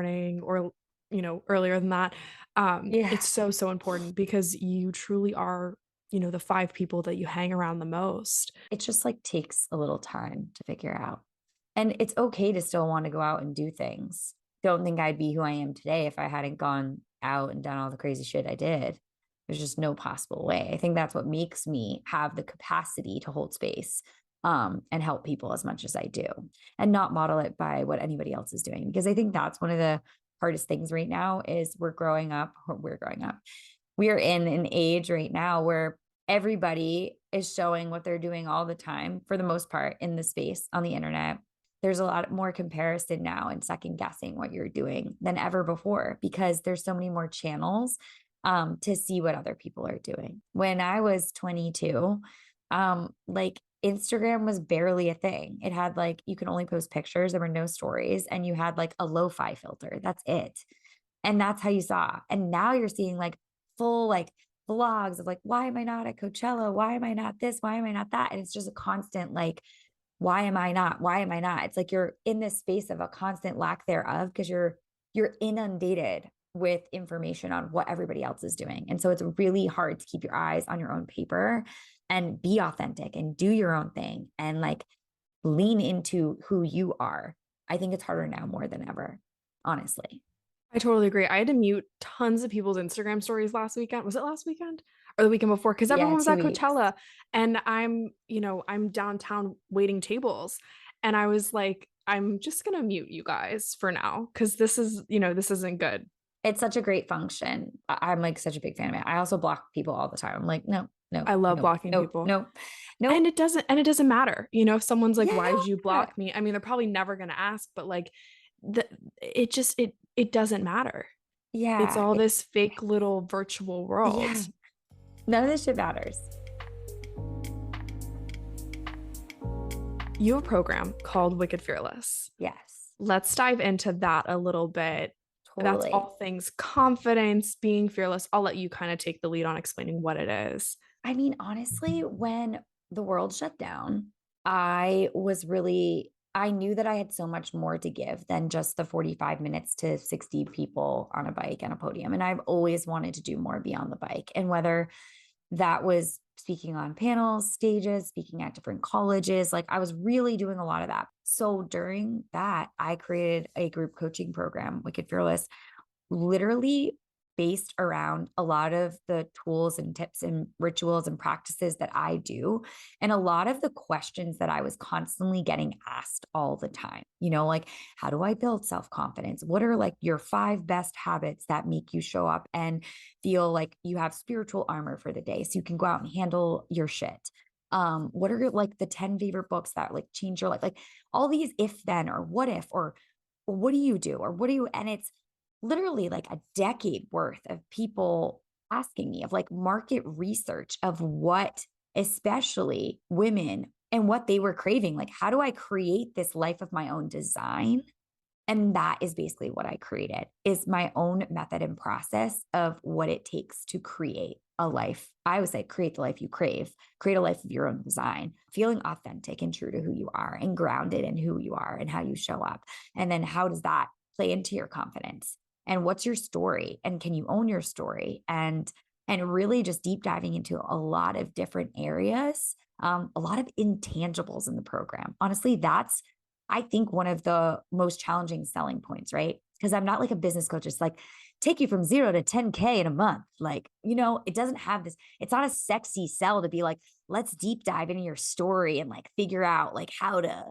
Speaker 3: or, you know, earlier than that. It's so important because you truly are, you know, the 5 people that you hang around the most.
Speaker 4: It just like takes a little time to figure out. And it's okay to still want to go out and do things. Don't think I'd be who I am today if I hadn't gone out and done all the crazy shit I did. There's just no possible way. I think that's what makes me have the capacity to hold space and help people as much as I do, and not model it by what anybody else is doing. Because I think that's one of the hardest things right now is we're growing up. We are in an age right now where everybody is showing what they're doing all the time, for the most part, in the space on the internet. There's a lot more comparison now and second guessing what you're doing than ever before, because there's so many more channels to see what other people are doing. When I was 22, like Instagram was barely a thing. It had like, you could only post pictures. There were no stories, and you had like a lo-fi filter. That's it. And that's how you saw. And now you're seeing like full like vlogs of like, why am I not at Coachella? Why am I not this? Why am I not that? And it's just a constant like, why am I not? Why am I not? It's like you're in this space of a constant lack thereof because you're inundated with information on what everybody else is doing. And so it's really hard to keep your eyes on your own paper and be authentic and do your own thing and like lean into who you are. I think it's harder now more than ever, honestly.
Speaker 3: I totally agree. I had to mute tons of people's Instagram stories last weekend. Was it last weekend or the weekend before? Because everyone was at Coachella, and I'm downtown waiting tables. And I was like, I'm just going to mute you guys for now, because this isn't good.
Speaker 4: It's such a great function. I'm like such a big fan of it. I also block people all the time. I'm like, no.
Speaker 3: I love blocking people.
Speaker 4: No.
Speaker 3: And it doesn't matter. You know, if someone's like, why did you block me? I mean, they're probably never going to ask, but like it doesn't matter.
Speaker 4: Yeah.
Speaker 3: It's all this fake little virtual world.
Speaker 4: Yeah. None of this shit matters.
Speaker 3: You have a program called Wicked Fearless.
Speaker 4: Yes.
Speaker 3: Let's dive into that a little bit.
Speaker 4: Totally.
Speaker 3: That's all things confidence, being fearless. I'll let you kind of take the lead on explaining what it is.
Speaker 4: I mean, honestly, when the world shut down, I knew that I had so much more to give than just the 45 minutes to 60 people on a bike and a podium. And I've always wanted to do more beyond the bike. And whether that was speaking on panels, stages, speaking at different colleges, like I was really doing a lot of that. So during that, I created a group coaching program, Wicked Fearless, literally based around a lot of the tools and tips and rituals and practices that I do. And a lot of the questions that I was constantly getting asked all the time, you know, like, how do I build self-confidence? What are like your 5 best habits that make you show up and feel like you have spiritual armor for the day so you can go out and handle your shit? What are like the 10 favorite books that like change your life? Like all these if then, or what if, or what do you do? Or what do you, and it's literally like a decade worth of people asking me, of like market research of what, especially women, and what they were craving. Like, how do I create this life of my own design? And that is basically what I created, is my own method and process of what it takes to create a life. I would say create the life you crave, create a life of your own design, feeling authentic and true to who you are and grounded in who you are and how you show up. And then how does that play into your confidence? And what's your story? And can you own your story? And really just deep diving into a lot of different areas, a lot of intangibles in the program. Honestly, that's, I think, one of the most challenging selling points, right? Because I'm not like a business coach. It's like, take you from 0 to 10K in a month. Like, you know, it doesn't have this, it's not a sexy sell to be like, let's deep dive into your story and like figure out like how to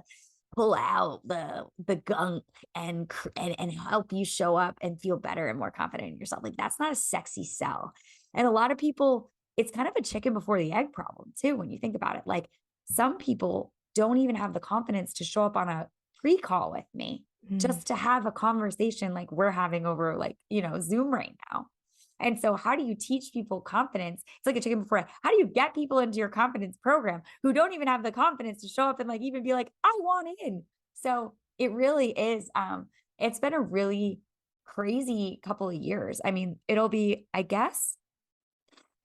Speaker 4: pull out the gunk and help you show up and feel better and more confident in yourself. Like that's not a sexy sell. And a lot of people, it's kind of a chicken before the egg problem too, when you think about it. Like some people don't even have the confidence to show up on a pre-call with me just to have a conversation like we're having over like, Zoom right now. And so how do you teach people confidence? It's like a chicken before egg. How do you get people into your confidence program who don't even have the confidence to show up and like even be like, I want in? So it really is, it's been a really crazy couple of years. I mean, it'll be, I guess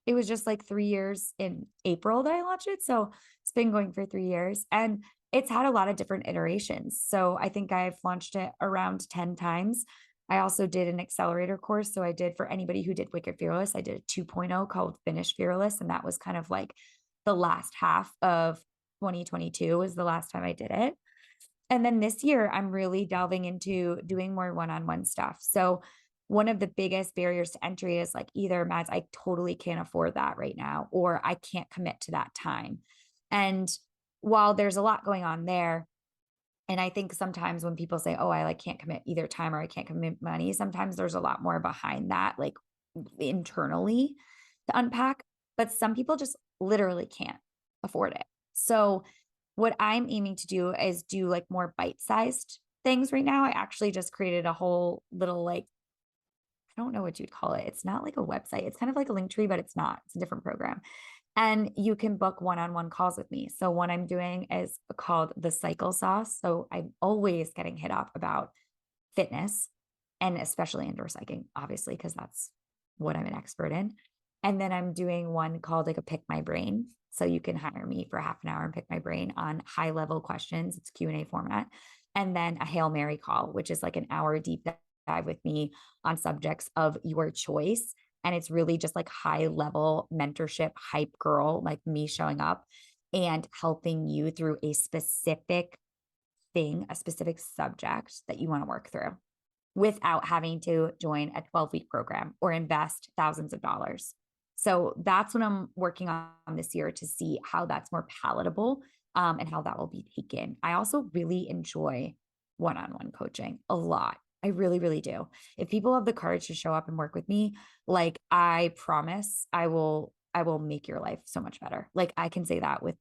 Speaker 4: it was just like 3 years in April that I launched it. So it's been going for 3 years and it's had a lot of different iterations. So I think I've launched it around 10 times. I also did an accelerator course. So I did, for anybody who did Wicked Fearless, I did a 2.0 called Finish Fearless. And that was kind of like the last half of 2022 was the last time I did it. And then this year, I'm really delving into doing more one-on-one stuff. So one of the biggest barriers to entry is like either, Madds, I totally can't afford that right now, or I can't commit to that time. And while there's a lot going on there, and I think sometimes when people say, oh, I like can't commit either time or I can't commit money, sometimes there's a lot more behind that, like internally to unpack, but some people just literally can't afford it. So what I'm aiming to do is do like more bite-sized things right now. I actually just created a whole little, like, I don't know what you'd call it. It's not like a website. It's kind of like a Linktree, but it's not. It's a different program. And you can book one-on-one calls with me. So what I'm doing is called the Cycle Sauce. So I'm always getting hit up about fitness and especially indoor cycling, obviously, because that's what I'm an expert in. And then I'm doing one called like a Pick My Brain. So you can hire me for half an hour and pick my brain on high level questions. It's Q&A format. And then a Hail Mary call, which is like an hour deep dive with me on subjects of your choice. And it's really just like high level mentorship, hype girl, like me showing up and helping you through a specific thing, a specific subject that you want to work through without having to join a 12-week program or invest thousands of dollars. So that's what I'm working on this year to see how that's more palatable and how that will be taken. I also really enjoy one-on-one coaching a lot. I really, really do. If people have the courage to show up and work with me, like I promise I will make your life so much better. Like I can say that with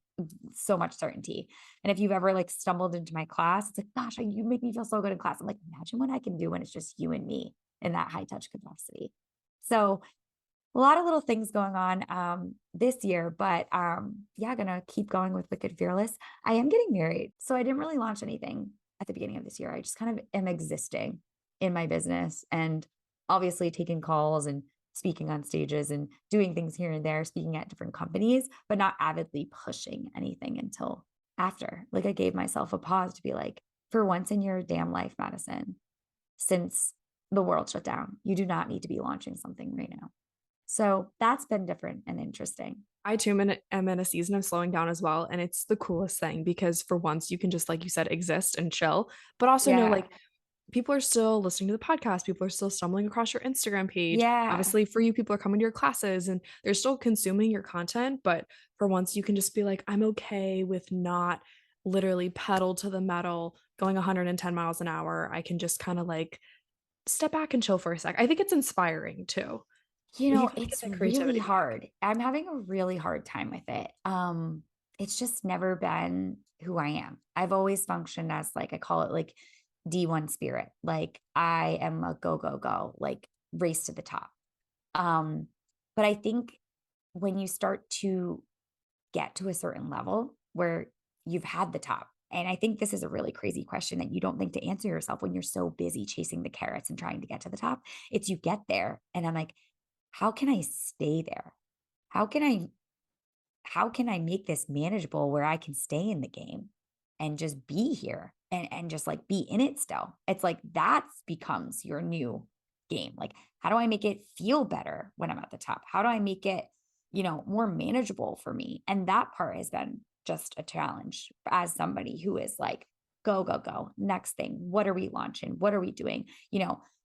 Speaker 4: so much certainty. And if you've ever like stumbled into my class, it's like, gosh, you make me feel so good in class. I'm like, imagine what I can do when it's just you and me in that high touch capacity. So a lot of little things going on this year, but yeah, gonna keep going with Wicked Fearless. I am getting married. So I didn't really launch anything at the beginning of this year. I just kind of am existing in my business and obviously taking calls and speaking on stages and doing things here and there, speaking at different companies, but not avidly pushing anything until after. Like I gave myself a pause to be like, for once in your damn life, Madison, since the world shut down, you do not need to be launching something right now. So that's been different and interesting.
Speaker 3: I too am in a season of slowing down as well. And it's the coolest thing because for once you can just, like you said, exist and chill, but also know like people are still listening to the podcast. People are still stumbling across your Instagram page.
Speaker 4: Yeah.
Speaker 3: Obviously for you, people are coming to your classes and they're still consuming your content. But for once you can just be like, I'm okay with not literally pedal to the metal going 110 miles an hour. I can just kind of like step back and chill for a sec. I think it's inspiring too.
Speaker 4: It's really hard. I'm having a really hard time with it. It's just never been who I am. I've always functioned as like, I call it like D1 spirit. Like I am a go, go, go, like race to the top. But I think when you start to get to a certain level where you've had the top, and I think this is a really crazy question that you don't think to answer yourself when you're so busy chasing the carrots and trying to get to the top. It's you get there. And I'm like, how can I stay there? How can I make this manageable where I can stay in the game and just be here and just like be in it still? It's like that becomes your new game. Like, how do I make it feel better when I'm at the top? How do I make it, more manageable for me? And that part has been just a challenge as somebody who is like, go, go, go. Next thing. What are we launching? What are we doing?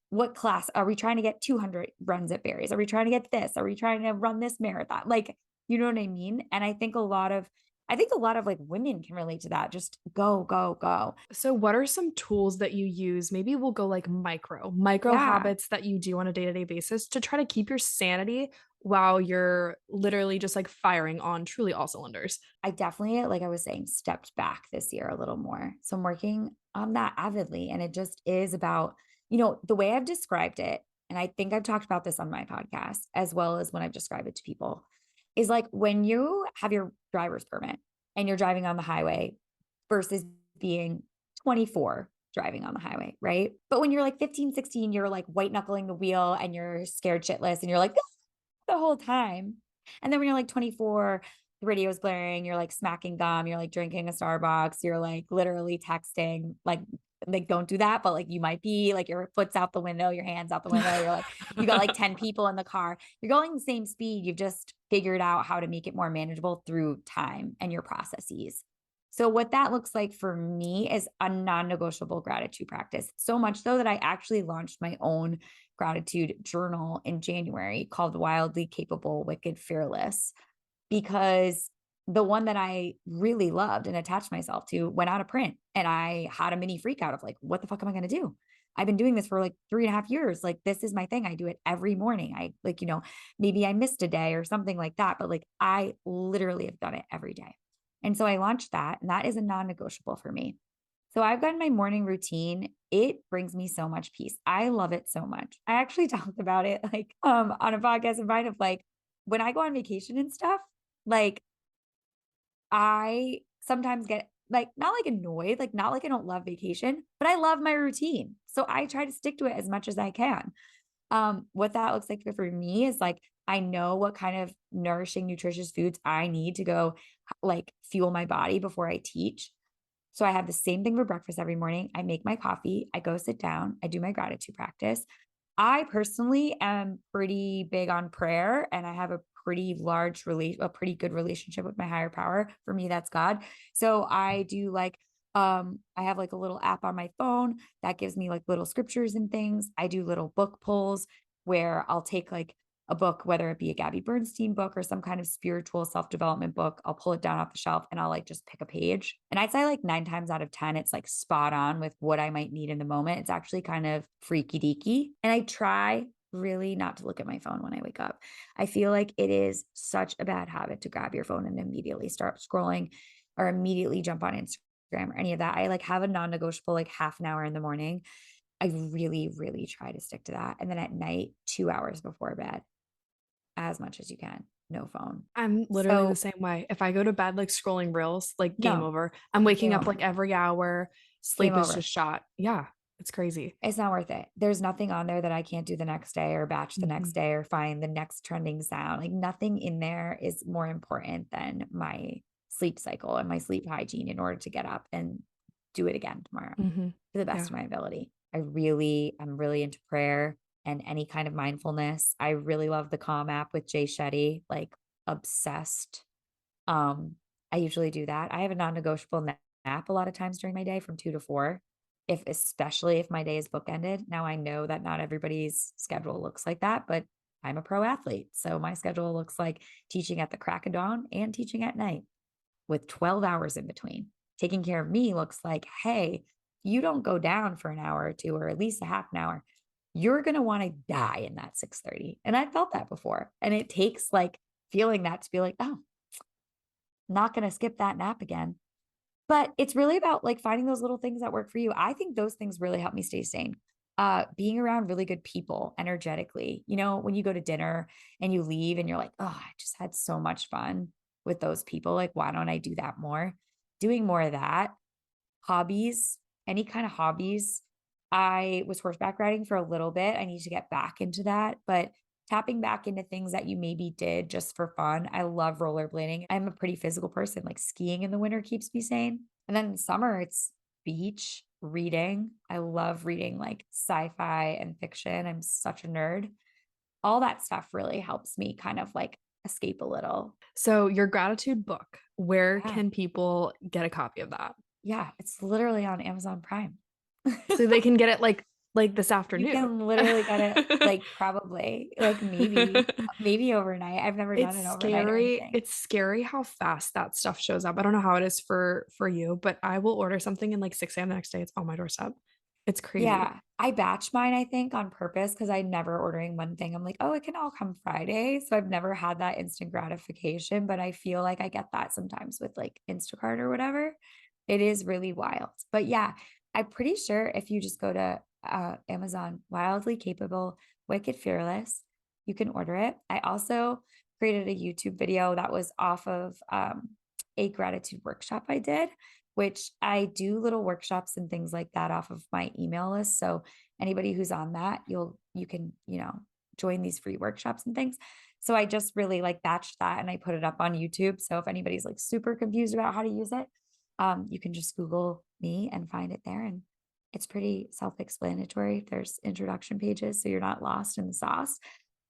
Speaker 4: What class are we trying to get 200 runs at Barry's? Are we trying to get this? Are we trying to run this marathon? Like, you know what I mean? And I think a lot of I think a lot of like women can relate to that. Just go, go, go.
Speaker 3: So what are some tools that you use? Maybe we'll go like micro
Speaker 4: Yeah.
Speaker 3: habits that you do on a day-to-day basis to try to keep your sanity while you're literally just like firing on truly all cylinders.
Speaker 4: I definitely, like I was saying, stepped back this year a little more. So I'm working on that avidly. And it just is about, the way I've described it, and I think I've talked about this on my podcast, as well as when I've described it to people, is like when you have your driver's permit and you're driving on the highway versus being 24 driving on the highway, right? But when you're like 15, 16, you're like white knuckling the wheel and you're scared shitless and you're like the whole time. And then when you're like 24, the radio's blaring, you're like smacking gum, you're like drinking a Starbucks, you're like literally texting, like don't do that, but like you might be like your foot's out the window, your hands out the window, you're like, you got like 10 people in the car, you're going the same speed. You've just figured out how to make it more manageable through time and your processes. So what that looks like for me is a non-negotiable gratitude practice. So much so that I actually launched my own gratitude journal in January called Wildly Capable, Wicked, Fearless, because the one that I really loved and attached myself to went out of print, and I had a mini freak out of like, what the fuck am I going to do? I've been doing this for like 3.5 years. Like, this is my thing. I do it every morning. I like, maybe I missed a day or something like that, but like, I literally have done it every day. And so I launched that, and that is a non-negotiable for me. So I've got my morning routine. It brings me so much peace. I love it so much. I actually talked about it like on a podcast of mine of like, when I go on vacation and stuff, like I sometimes get like, not like annoyed, like not like I don't love vacation, but I love my routine. So I try to stick to it as much as I can. What that looks like for me is like, I know what kind of nourishing, nutritious foods I need to go like fuel my body before I teach. So I have the same thing for breakfast every morning. I make my coffee, I go sit down, I do my gratitude practice. I personally am pretty big on prayer, and I have a pretty good relationship with my higher power. For me, that's God. So I do like, I have like a little app on my phone that gives me like little scriptures and things. I do little book pulls where I'll take like a book, whether it be a Gabby Bernstein book or some kind of spiritual self-development book. I'll pull it down off the shelf and I'll like just pick a page. And I'd say like 9 times out of 10, it's like spot on with what I might need in the moment. It's actually kind of freaky deaky. And I try really not to look at my phone when I wake up. I feel like it is such a bad habit to grab your phone and immediately start scrolling or immediately jump on Instagram or any of that. I like have a non-negotiable like half an hour in the morning. I really, really try to stick to that. And then at night, 2 hours before bed, as much as you can, no phone.
Speaker 3: I'm literally the same way. If I go to bed like scrolling reels, like game
Speaker 4: No.
Speaker 3: over. I'm waking
Speaker 4: Game
Speaker 3: up
Speaker 4: over.
Speaker 3: like every hour. Sleep
Speaker 4: Game
Speaker 3: is
Speaker 4: over.
Speaker 3: just shot. Yeah, it's crazy.
Speaker 4: It's not worth it. There's nothing on there that I can't do the next day or batch the next
Speaker 3: Mm-hmm.
Speaker 4: day or find the next trending sound. Like nothing in there is more important than my sleep cycle and my sleep hygiene in order to get up and do it again tomorrow
Speaker 3: Mm-hmm.
Speaker 4: to the best of my ability. I'm really into prayer and any kind of mindfulness. I really love the Calm app with Jay Shetty, like obsessed. I usually do that. I have a non-negotiable nap a lot of times during my day from 2 to 4. Especially if my day is bookended. Now I know that not everybody's schedule looks like that, but I'm a pro athlete. So my schedule looks like teaching at the crack of dawn and teaching at night with 12 hours in between. Taking care of me looks like, hey, you don't go down for an hour or two, or at least a half an hour, you're going to want to die in that 6:30. And I felt that before. And it takes like feeling that to be like, oh, not going to skip that nap again. But it's really about like finding those little things that work for you. I think those things really help me stay sane. Being around really good people energetically, when you go to dinner and you leave and you're like, oh, I just had so much fun with those people. Like, why don't I do that more? Doing more of that. Hobbies, any kind of hobbies. I was horseback riding for a little bit. I need to get back into that, but tapping back into things that you maybe did just for fun. I love rollerblading. I'm a pretty physical person. Like skiing in the winter keeps me sane. And then in summer, it's beach, reading. I love reading like sci-fi and fiction. I'm such a nerd. All that stuff really helps me kind of like escape a little.
Speaker 3: So your gratitude book, where
Speaker 4: Yeah.
Speaker 3: can people get a copy of that?
Speaker 4: Yeah, it's literally on Amazon Prime.
Speaker 3: So they can get it like like this
Speaker 4: You
Speaker 3: afternoon.
Speaker 4: can literally get it like probably like maybe overnight. I've never done
Speaker 3: It's
Speaker 4: it overnight or
Speaker 3: scary.
Speaker 4: anything.
Speaker 3: It's scary how fast that stuff shows up. I don't know how it is for you, but I will order something and like 6 a.m. the next day it's on my doorstep. It's crazy.
Speaker 4: Yeah, I batch mine, I think, on purpose because I never ordering one thing. I'm like, oh, it can all come Friday. So I've never had that instant gratification, but I feel like I get that sometimes with like Instacart or whatever. It is really wild. But yeah, I'm pretty sure if you just go to Amazon, wildly capable, wicked fearless, you can order it. I also created a YouTube video that was off of a gratitude workshop I did, which I do little workshops and things like that off of my email list. So anybody who's on that, you can, join these free workshops and things. So I just really like batched that and I put it up on YouTube. So if anybody's like super confused about how to use it, you can just Google me and find it there. And it's pretty self-explanatory. There's introduction pages, so you're not lost in the sauce.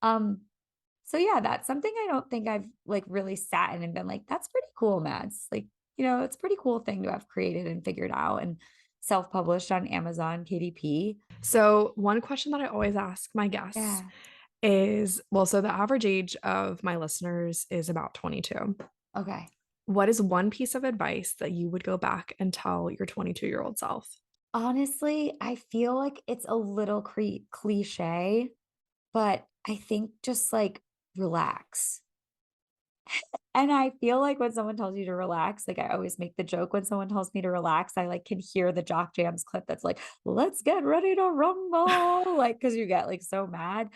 Speaker 4: So yeah, that's something I don't think I've like really sat in and been like, that's pretty cool, Madds. Like, it's a pretty cool thing to have created and figured out and self-published on Amazon KDP.
Speaker 3: So one question that I always ask my guests
Speaker 4: Yeah.
Speaker 3: is, well, so the average age of my listeners is about 22.
Speaker 4: Okay.
Speaker 3: What is one piece of advice that you would go back and tell your 22-year-old self?
Speaker 4: Honestly, I feel like it's a little cliche, but I think just like relax. And I feel like when someone tells you to relax, like I always make the joke when someone tells me to relax, I like can hear the Jock Jams clip that's like, let's get ready to rumble. Like, cause you get like so mad.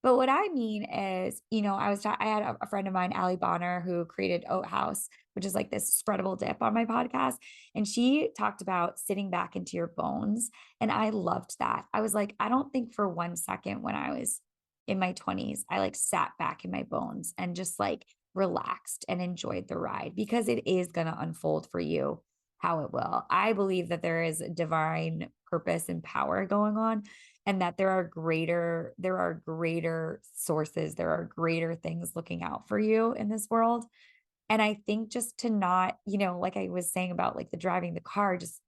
Speaker 4: But what I mean is, I had a friend of mine, Allie Bonner, who created Oat House, which is like this spreadable dip on my podcast. And she talked about sitting back into your bones. And I loved that. I was like, I don't think for 1 second when I was in my 20s, I like sat back in my bones and just like relaxed and enjoyed the ride because it is going to unfold for you how it will. I believe that there is divine purpose and power going on and that there are greater sources, there are greater things looking out for you in this world. And I think just to not, like I was saying about like the driving the car, just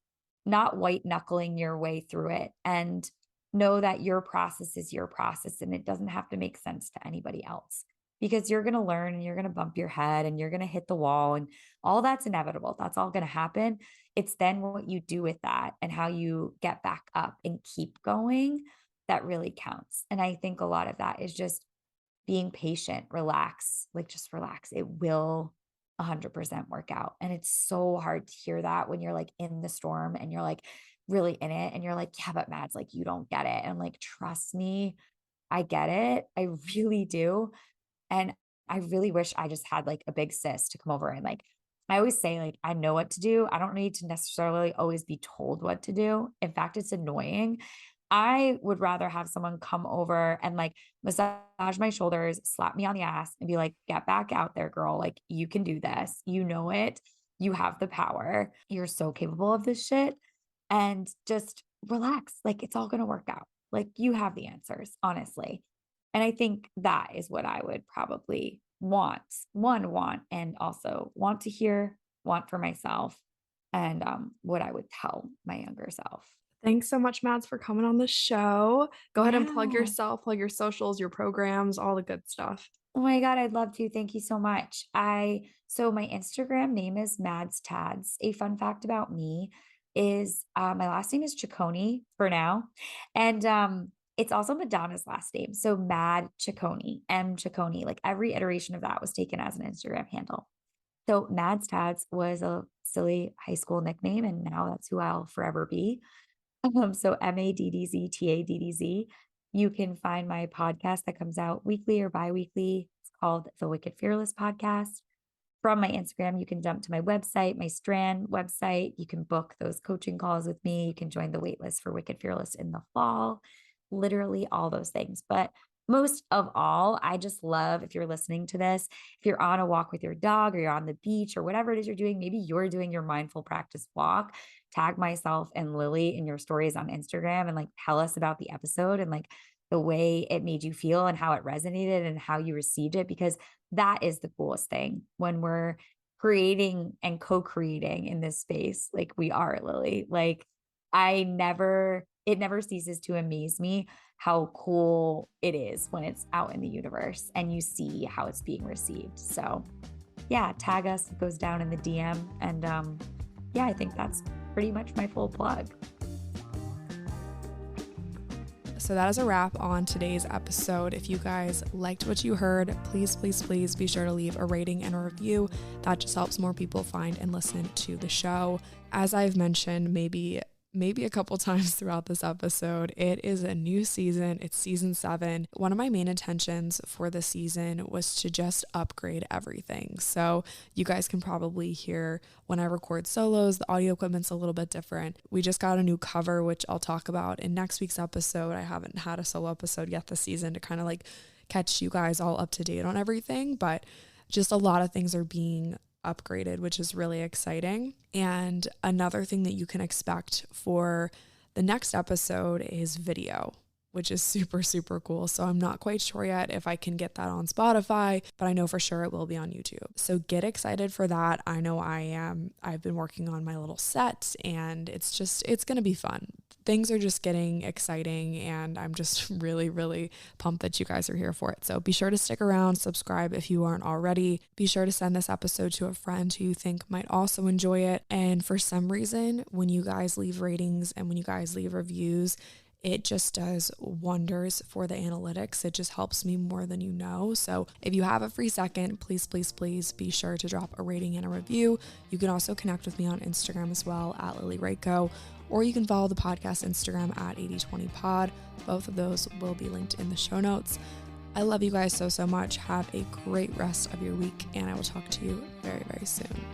Speaker 4: not white knuckling your way through it and know that your process is your process and it doesn't have to make sense to anybody else because you're going to learn and you're going to bump your head and you're going to hit the wall and all that's inevitable. That's all going to happen. It's then what you do with that and how you get back up and keep going that really counts. And I think a lot of that is just being patient, relax, like just relax. It will 100% work out. And it's so hard to hear that when you're like in the storm and you're like really in it and you're like, yeah, but Madds, like you don't get it. And I'm like, trust me, I get it. I really do. And I really wish I just had like a big sis to come over and like, I always say like, I know what to do. I don't need to necessarily always be told what to do. In fact, it's annoying. I would rather have someone come over and like massage my shoulders, slap me on the ass and be like, get back out there, girl. Like you can do this. You know it. You have the power. You're so capable of this shit. And just relax. Like it's all going to work out. Like you have the answers, honestly. And I think that is what I would probably want, and also want to hear, want for myself, and what I would tell my younger self.
Speaker 3: Thanks so much, Madds, for coming on the show. Go ahead and plug
Speaker 4: Yeah.
Speaker 3: yourself, plug your socials, your programs, all the good stuff.
Speaker 4: Oh my God, I'd love to. Thank you so much. So my Instagram name is MaddzTaddz. A fun fact about me is my last name is Ciccone for now. And it's also Madonna's last name. So Mad Ciccone, M Ciccone, like every iteration of that was taken as an Instagram handle. So MaddzTaddz was a silly high school nickname, and now that's who I'll forever be. So MaddzTaddz. You can find my podcast that comes out weekly or bi-weekly. It's called the Wicked Fearless Podcast. From my Instagram, you can jump to my website, my Strand website. You can book those coaching calls with me. You can join the waitlist for Wicked Fearless in the fall. Literally all those things. But most of all, I just love if you're listening to this, if you're on a walk with your dog or you're on the beach or whatever it is you're doing, maybe you're doing your mindful practice walk, tag myself and Lily in your stories on Instagram and like tell us about the episode and like the way it made you feel and how it resonated and how you received it, because that is the coolest thing when we're creating and co-creating in this space. Like we are, Lily, like it never ceases to amaze me how cool it is when it's out in the universe and you see how it's being received. So yeah, tag us, it goes down in the DM. And yeah, I think that's pretty much my full plug.
Speaker 3: So that is a wrap on today's episode. If you guys liked what you heard, please be sure to leave a rating and a review. That just helps more people find and listen to the show. As I've mentioned, maybe a couple times throughout this episode, it is a new season. It's season 7. One of my main intentions for the season was to just upgrade everything. So you guys can probably hear when I record solos, the audio equipment's a little bit different. We just got a new cover, which I'll talk about in next week's episode. I haven't had a solo episode yet this season to kind of like catch you guys all up to date on everything, but just a lot of things are being upgraded, which is really exciting. And another thing that you can expect for the next episode is video, which is super, super cool. So I'm not quite sure yet if I can get that on Spotify, but I know for sure it will be on YouTube. So get excited for that. I know I am. I've been working on my little set and it's going to be fun. Things are just getting exciting and I'm just really, really pumped that you guys are here for it. So be sure to stick around, subscribe if you aren't already. Be sure to send this episode to a friend who you think might also enjoy it. And for some reason, when you guys leave ratings and when you guys leave reviews, it just does wonders for the analytics. It just helps me more than you know. So if you have a free second, please be sure to drop a rating and a review. You can also connect with me on Instagram as well at LilyRaco, or you can follow the podcast Instagram at 8020pod. Both of those will be linked in the show notes. I love you guys so much. Have a great rest of your week, and I will talk to you very, very soon.